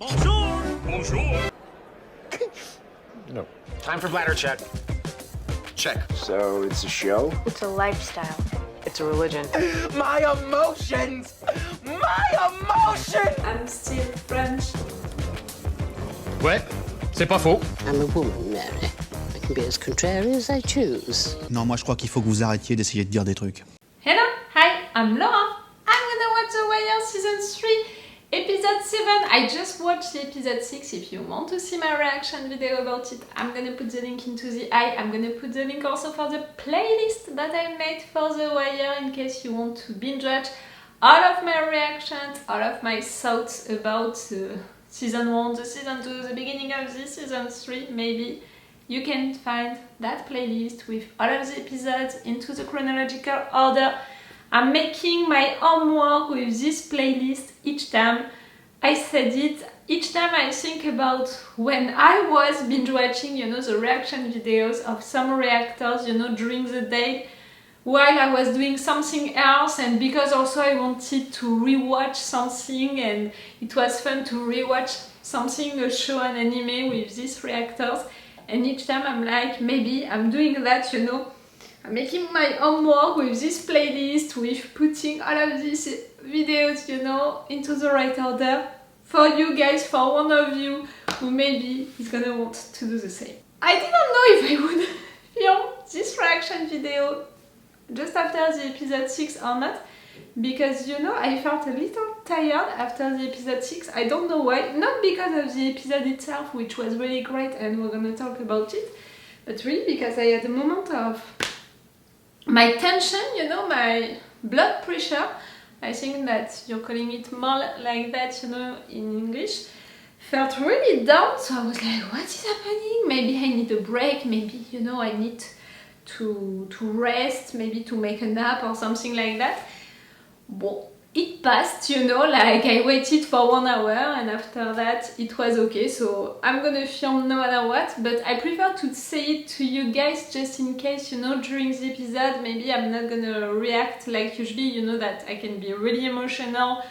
Bonjour! Bonjour! No. Time for bladder check. Check. So it's a show? It's a lifestyle. It's a religion. My emotions! My emotions! I'm still French. Ouais, c'est pas faux. I'm a woman, Mary. I can be as contrary as I choose. Non, moi je crois qu'il faut que vous arrêtiez d'essayer de dire des trucs. Hello, hi, I'm Laura. I'm gonna watch The Wire Season 3, Episode 7. I just watched the Episode 6. If you want to see my reaction video about it, I'm gonna put the link into the eye. I'm gonna put the link also for the playlist that I made for The Wire in case you want to binge watch all of my reactions, all of my thoughts about Season 1, the Season 2, the beginning of the Season 3, maybe. You can find that playlist with all of the episodes into the chronological order. I'm making my homework with this playlist each time I said it. Each time I think about when I was binge watching, the reaction videos of some reactors, during the day while I was doing something else, and because also I wanted to rewatch something and it was fun to rewatch something, a show, an anime with these reactors. And each time I'm like, maybe I'm doing that, I'm making my homework with this playlist, with putting all of these videos, into the right order for you guys, for one of you who maybe is gonna want to do the same. I didn't know if I would film this reaction video just after the episode 6 or not, because I felt a little tired after the episode 6. I don't know why, not because of the episode itself, which was really great and we're gonna talk about it, but really because I had a moment of my tension, my blood pressure. I think that you're calling it more like that, in English. Felt really down, so I was like, what is happening? Maybe I need a break, maybe, I need to rest, maybe to make a nap or something like that. Well, it passed, like I waited for 1 hour and after that it was okay, so I'm gonna film no matter what, but I prefer to say it to you guys just in case, during the episode maybe I'm not gonna react like usually, that I can be really emotional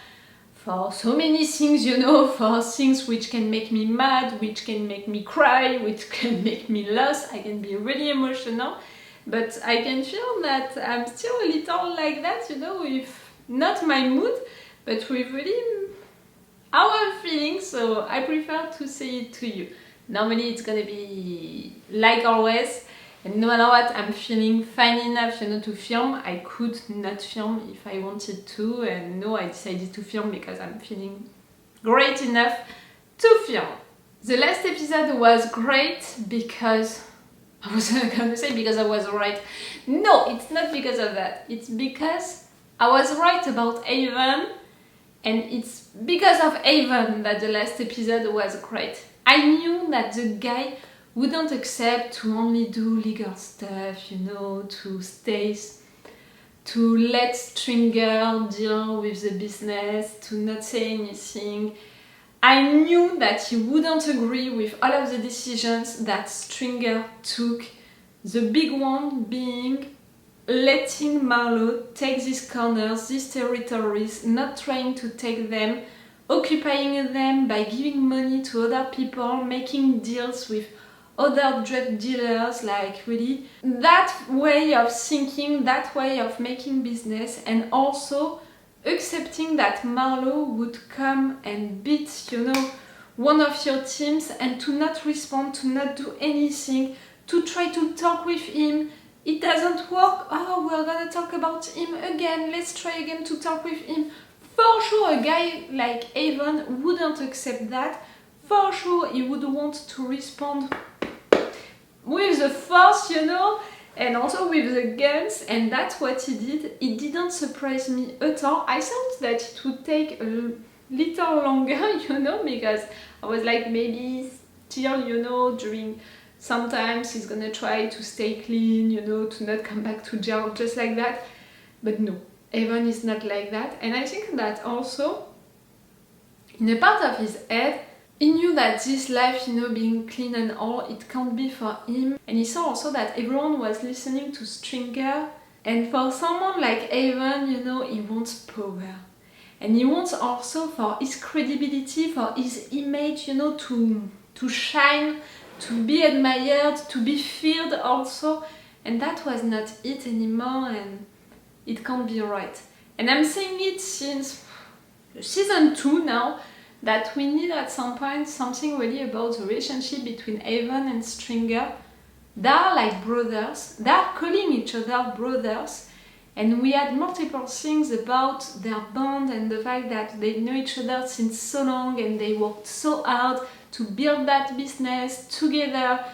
for so many things, for things which can make me mad, which can make me cry, which can make me lost. I can be really emotional, but I can feel that I'm still a little like that, with not my mood, but with really how I'm feeling, so I prefer to say it to you. Normally it's gonna be like always, and no matter what, I'm feeling fine enough, to film. I could not film if I wanted to, and no, I decided to film because I'm feeling great enough to film. The last episode was great because I was gonna say because I was right. No, it's not because of that. It's because I was right about Avon, and it's because of Avon that the last episode was great. I knew that the guy wouldn't accept to only do legal stuff, to let Stringer deal with the business, to not say anything. I knew that he wouldn't agree with all of the decisions that Stringer took, the big one being letting Marlowe take these corners, these territories, not trying to take them, occupying them by giving money to other people, making deals with other drug dealers, like really that way of thinking, that way of making business, and also accepting that Marlowe would come and beat, one of your teams and to not respond, to not do anything, to try to talk with him. It doesn't work. Oh, we're gonna talk about him again. Let's try again to talk with him. For sure, a guy like Avon wouldn't accept that. For sure, he would want to respond with the force, and also with the guns, and that's what he did. It didn't surprise me at all. I thought that it would take a little longer, because I was like, maybe still, during sometimes he's gonna try to stay clean, to not come back to jail just like that. But no, Avon is not like that. And I think that also, in a part of his head, he knew that this life, being clean and all, it can't be for him. And he saw also that everyone was listening to Stringer. And for someone like Avon, he wants power. And he wants also for his credibility, for his image, you know, to shine, to be admired, to be feared also. And that was not it anymore, and it can't be right. And I'm saying it since season 2 now, that we need at some point something really about the relationship between Avon and Stringer. They are like brothers, they are calling each other brothers. And we had multiple things about their bond and the fact that they know each other since so long and they worked so hard to build that business together,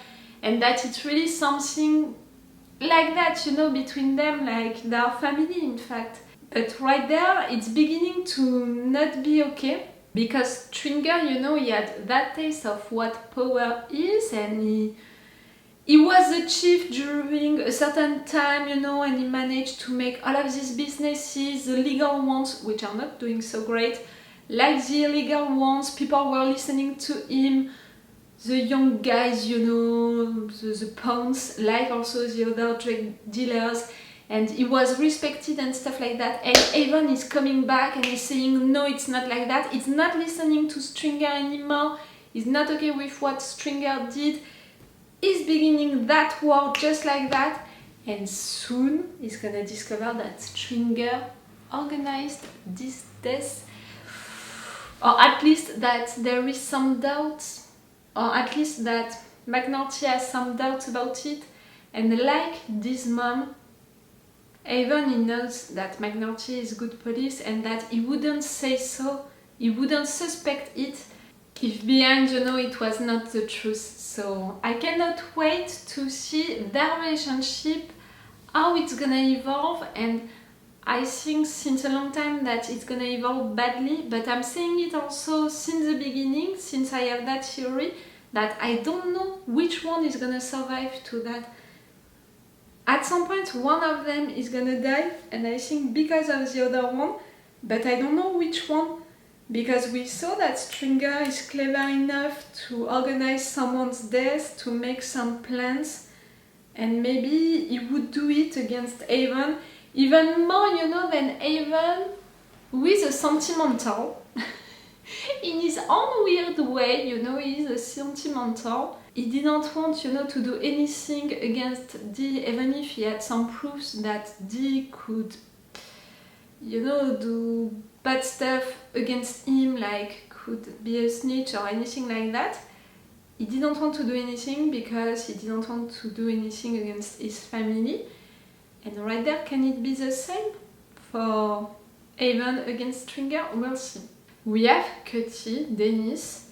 and that it's really something like that, you know, between them, like their family in fact. But right there, it's beginning to not be okay, because Stringer, you know, he had that taste of what power is, and he was the chief during a certain time, you know, and he managed to make all of these businesses, the legal ones, which are not doing so great, like the illegal ones. People were listening to him, the young guys, you know, the pawns, like also the other drug dealers, and he was respected and stuff like that. And Avon is coming back and he's saying, no, it's not like that. He's not listening to Stringer anymore. He's not okay with what Stringer did. He's beginning that war just like that, and soon he's gonna discover that Stringer organized this death, or at least that there is some doubts, or at least that McNulty has some doubts about it. And like this mom, Avon, he knows that McNulty is good police and that he wouldn't say so, he wouldn't suspect it if behind, you know, it was not the truth. So I cannot wait to see their relationship, how it's gonna evolve. And I think since a long time that it's gonna evolve badly, but I'm saying it also since the beginning, since I have that theory, that I don't know which one is gonna survive to that. At some point one of them is gonna die, and I think because of the other one, but I don't know which one. Because we saw that Stringer is clever enough to organize someone's death, to make some plans, and maybe he would do it against Avon, even more, you know, than Avon, who is a sentimental. In his own weird way, you know, he is a sentimental. He didn't want, you know, to do anything against Dee, even if he had some proofs that Dee could, you know, do bad stuff against him, like could be a snitch or anything like that. He didn't want to do anything because he didn't want to do anything against his family. And right there, can it be the same for Avon against Stringer? We'll see. We have Cutty, Dennis,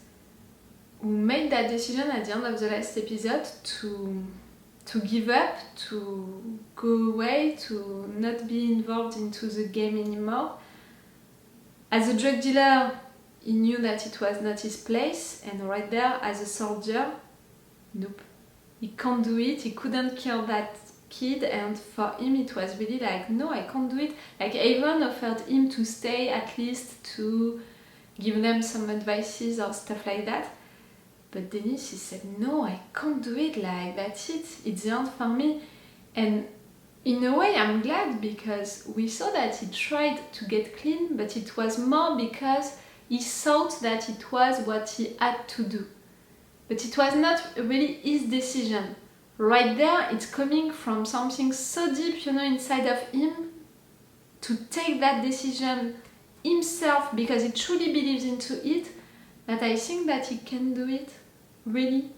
who made that decision at the end of the last episode to give up, to go away, to not be involved into the game anymore. As a drug dealer, he knew that it was not his place, and right there, as a soldier, nope. He can't do it, he couldn't kill that kid, and for him it was really like, no, I can't do it. Like Avon offered him to stay, at least to give them some advices or stuff like that. But Dennis, he said, no, I can't do it, like that's it, it's the end for me. And in a way, I'm glad, because we saw that he tried to get clean, but it was more because he thought that it was what he had to do. But it was not really his decision. Right there, it's coming from something so deep, you know, inside of him, to take that decision himself because he truly believes into it, that I think that he can do it, really.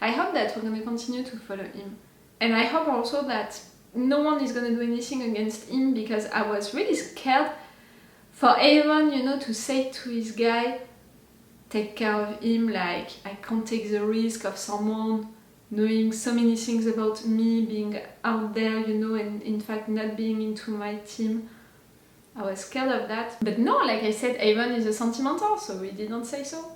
I hope that we're going to continue to follow him. And I hope also that no one is going to do anything against him, because I was really scared for Avon, you know, to say to his guy, take care of him, like, I can't take the risk of someone knowing so many things about me, being out there, you know, and in fact not being into my team. I was scared of that. But no, like I said, Avon is a sentimental, so we didn't say so.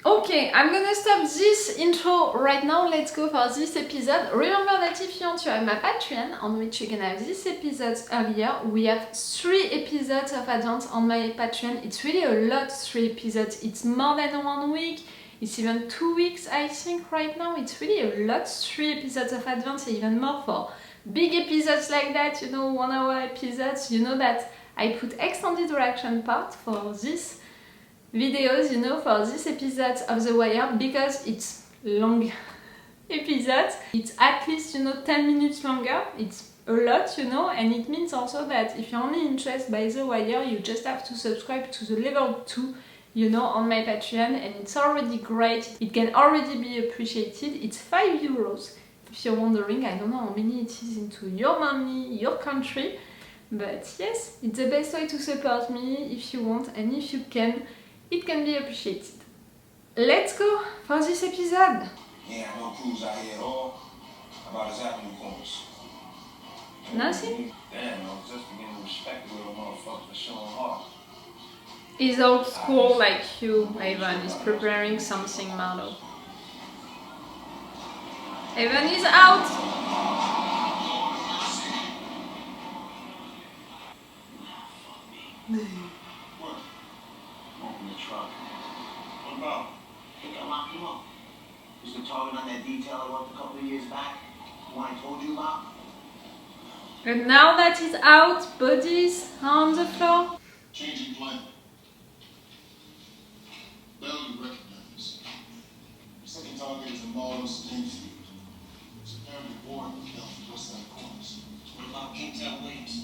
Okay, I'm gonna stop this intro right now. Let's go for this episode. Remember that if you want to have my Patreon, on which you can have these episodes earlier, we have 3 episodes of advance on my Patreon. It's really a lot, 3 episodes. It's more than 1 week. It's even 2 weeks, I think, right now. It's really a lot, 3 episodes of advance, even more for big episodes like that, you know, 1 hour episodes. You know that I put extended reaction part for these videos, you know, for this episodes of The Wire, because it's long episodes. It's at least, you know, 10 minutes longer. It's a lot, you know, and it means also that if you're only interested by The Wire, you just have to subscribe to the level 2, you know, on my Patreon, and it's already great. It can already be appreciated. It's €5. If you're wondering, I don't know how many it is into your money, your country, but yes, it's the best way to support me if you want, and if you can, it can be appreciated. Let's go for this episode. Yeah, no crews out here at all. About his avenue corners. Nothing? Damn, I was just beginning to respect the little motherfuckers for showing heart. He's old school like you, Evan is preparing something, Marlo. Evan is out! What? Open the truck. What about? I think I locked him up. He's been talking on that detail I worked a couple of years back. The one I told you about. And now that he's out, bodies are on the floor. Changing plan. Bell, you recognize. Second target is a Marlowe Stanfield. It's apparently born with down from west side corners. What about Kingtel Williams?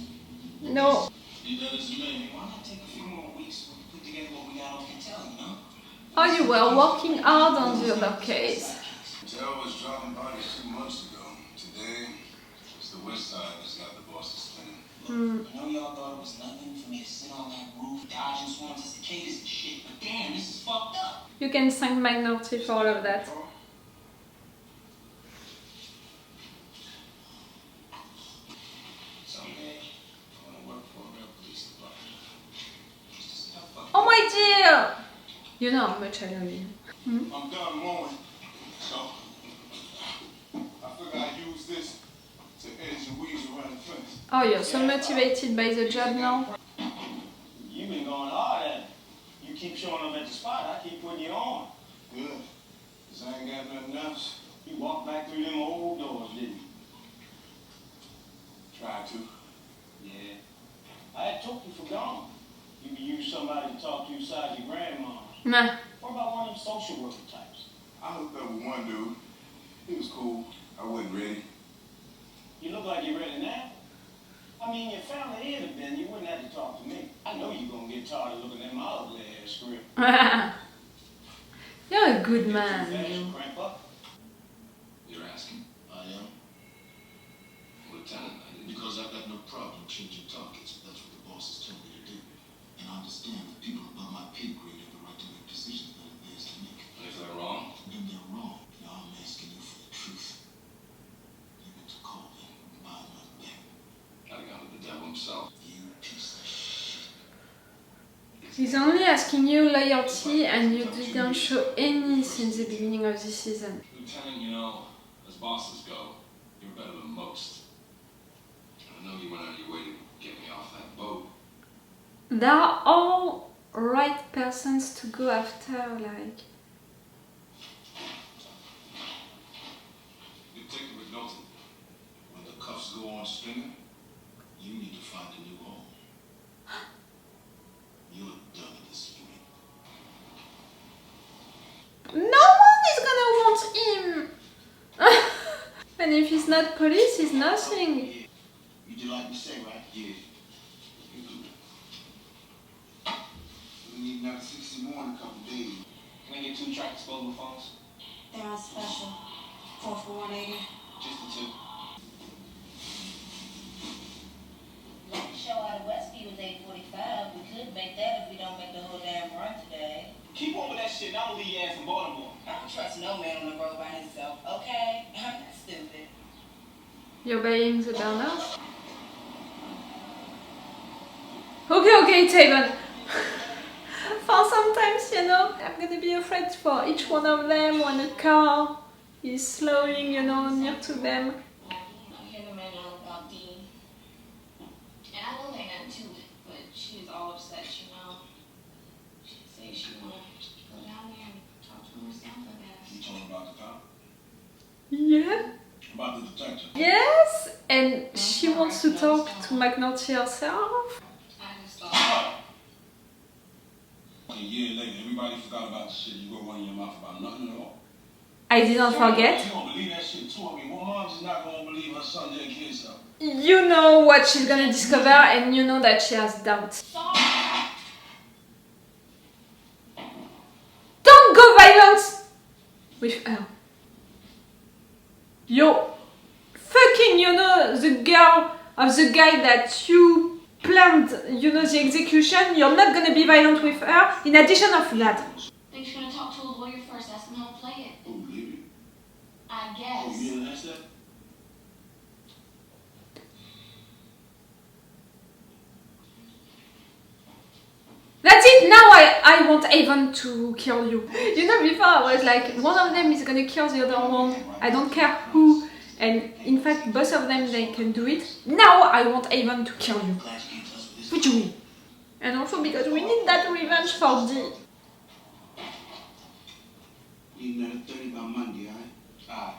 No. Need that as a name. Why not take a few more weeks so we can put together what we got on Kingtel, you know? Oh, you were working hard on the other case. Tell was dropping bodies 2 months ago. Today, it's the west side that's got the bosses spinning. I know y'all thought it was nothing for me to sit on that roof, dodging swarms of cicadas and shit, but damn, this is fucked up. You can thank Minority for all of that. Someday, I want to work for a real police department. Just to help Oh my dear! You know how much I love you. I'm done mowing, so I figure I'd use this to edge the weeds around the fence. Oh, you're so motivated by the job now. You've been going hard at it. You keep showing up at the spot, I keep putting you on. Good, because I ain't got nothing else. You walked back through them old doors, didn't you? Try to. Yeah. I had took you for gone. You could use somebody to talk to you besides your grandma. Nah. What about one of them social worker types? I hooked up with one dude. He was cool. I wasn't ready. You look like you're ready now. I mean, your family here have been, you wouldn't have to talk to me. I know you're gonna get tired of looking at my ugly ass script. You're a good man, you. Cramp up. You're asking? I am. Lieutenant, because I've got no problem changing targets. That's what the bosses tell me to do. And I understand that people above my pay grade have the right to make decisions that are theirs to make. If they're wrong? Then they're wrong. Now I'm asking you for the truth. You went to call them by my back. Gotta go to the devil himself. You piece of shit. He's only asking you loyalty, and you didn't show any since the beginning of the season. Lieutenant, you know, as bosses go, you're better than most. I know you went out of your way to get me off that boat. They are all right persons to go after, like. Detective McNulty, when the cuffs go on Stringer, you need to find a new home. You're done at this point. No one is gonna want him! And if he's not police, he's nothing. You do like you say, right? Yeah. We need another 60 more in a couple days. Can I get 2 track disposable phones? They're on special. 4 for 180. Just the 2. The show out of Westview was 8:45. We could make that if we don't make the whole damn run today. Keep on with that shit, and I'm gonna leave your ass in Baltimore. I don't trust no man on the road by himself, okay? I'm not stupid. You're buying the burners? Okay, Taven. For sometimes, you know, I'm gonna be afraid for each one of them when a car is slowing, you know, near to them. I'm here to man about Dean. And I don't think that too, but she's all upset, you know. She says she wanna go down there and talk to him herself, I guess. You told him about the cop? Yeah. About the detective? Yes, and she wants to talk to McNulty herself. I just everybody forgot about the shit you were running your mouth about nothing at all. I didn't forget. You don't believe that shit too. I mean, what mom's is not gonna believe her son didn't kill himself? You know what she's gonna discover, and you know that she has doubts. Don't go violent with her. Yo, fucking, you know, the girl of the guy that you planned, you know, the execution, you're not gonna be violent with her, in addition of that. I think she's gonna talk to a lawyer first, ask him how to play it. Oh, really? I Oh, guess. you didn't ask that? That's it, now I want Avon to kill you. You know, before I was like, one of them is gonna kill the other one, I don't care who, and in fact both of them, they can do it. Now I want Avon to kill you. Which we. And also because we need that revenge for D. You need another 30 by Monday, alright? Alright.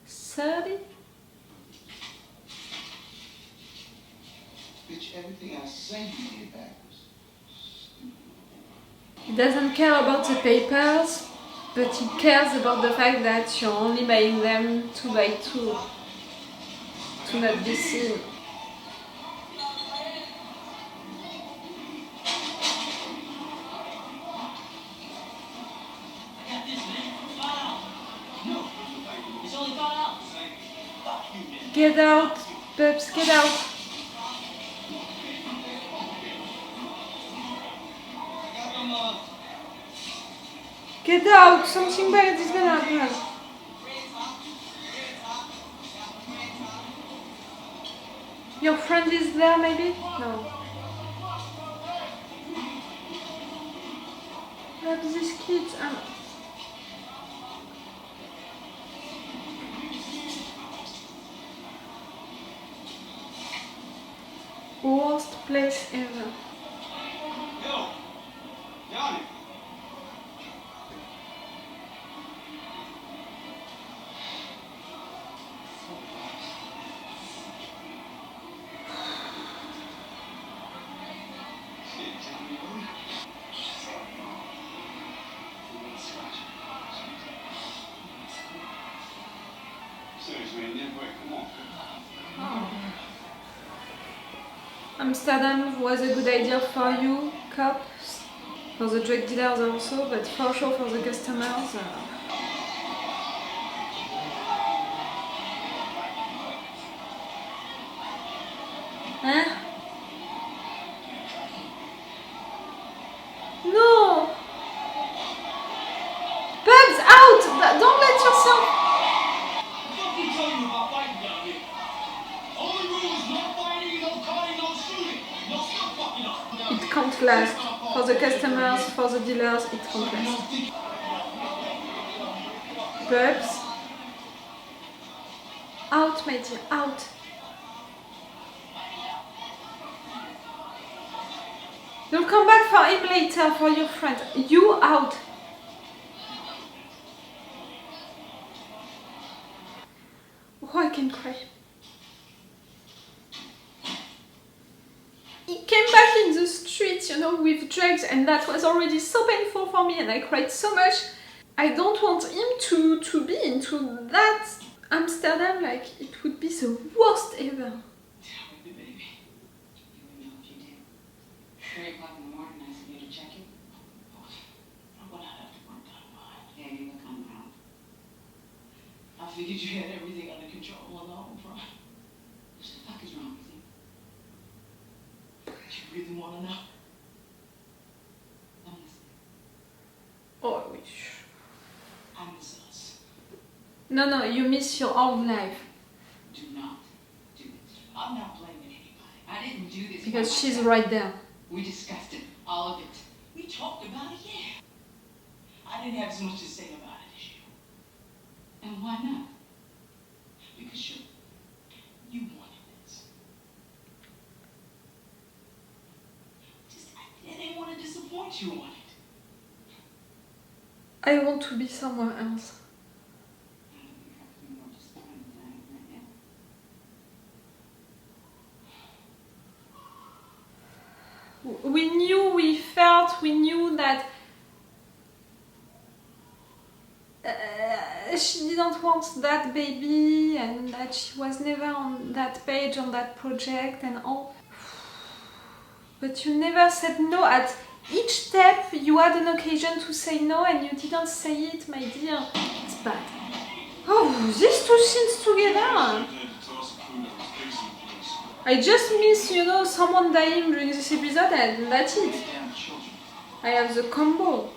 30? Bitch, everything I say you did backwards. He doesn't care about the papers, but he cares about the fact that you're only buying them 2 by 2 to not be seen. Get out, Bubbs, get out. Get out, something bad is gonna happen. Your friend is there maybe? No. Look, these kids are... Worst place ever. Yo! Johnny! Hamsterdam was a good idea for you, cops, for the drug dealers also, but for sure for the customers. Huh? No! Bubbs, out! Don't let yourself... What did he tell you about fighting down here? Only rule is no fighting, no cutting, no shooting. No still fucking up. It can't last. For the customers, for the dealers, it can't last. Bubbs. Out, my dear, out. You'll come back for him later, for your friend. You out. Oh, I can cry. He came back in the streets, you know, with drugs, and that was already so painful for me, and I cried so much. I don't want him to be into that Amsterdam, like, it would be the worst ever. Baby, you know what you did. 3 o'clock in the morning, I said you to check it. I went out after work, got a mind. Yeah, you look unwell. I figured you had everything under control on the home front. What the fuck is wrong with you? Do you really want to know? I'm listening. Oh, I wish. I miss us. No, you miss your old life. Do not do it. I'm not blaming anybody. I didn't do this. Because by she's myself. right there. We discussed it, all of it. We talked about it, yeah. I didn't have as much to say about it as you. And why not? Because you wanted this. I didn't want to disappoint you on it. I want to be somewhere else. We knew, we felt, we knew that she didn't want that baby and that she was never on that page, on that project and all. But you never said no. At each step you had an occasion to say no and you didn't say it, my dear. It's bad. Oh, these two scenes together. I just miss, you know, someone dying during this episode and that's it. I have the combo.